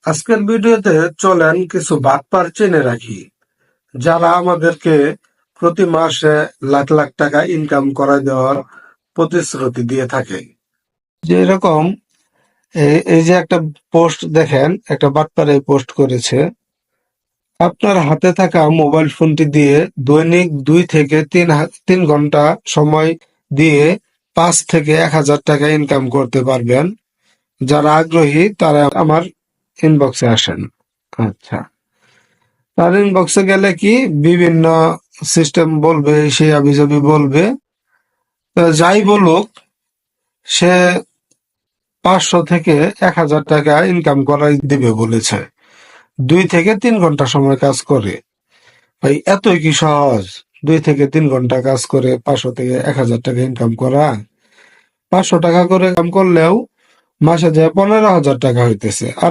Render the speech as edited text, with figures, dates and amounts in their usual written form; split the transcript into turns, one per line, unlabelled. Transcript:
আজকের ভিডিওতে চলেন কিছু বাটপার চেনে রাখি, যারা আমাদেরকে প্রতি মাসে লাখ লাখ টাকা ইনকাম করায় দেওয়ার প্রতিশ্রুতি দিয়ে থাকে। যে এরকম এই যে একটা পোস্ট দেখেন, একটা বাটপার এই পোস্ট করেছে। আপনার হাতে থাকা মোবাইল ফোনটি দিয়ে দৈনিক 2 থেকে 3 ঘন্টা সময় দিয়ে 5 থেকে 1,000 টাকা ইনকাম করতে পারবেন। যারা আগ্রহী তারা আমার ইনবক্সে আসেন। আচ্ছা, তার ইনবক্সে গেলে কি বিভিন্ন সিস্টেম বলবে, সে আবিজাবি বলবে। তো যাই বলুক, সে 500 থেকে 1,000 টাকা ইনকাম করাই দিবে বলেছে, 2 থেকে 3 ঘন্টা সময় কাজ করে। ভাই, এতই কি সহজ? 2 থেকে 3 ঘন্টা কাজ করে 500 থেকে 1,000 টাকা ইনকাম করা? 500 টাকা করে কাম করলেও মাসে যায় 15,000 টাকা হইতেছে। আর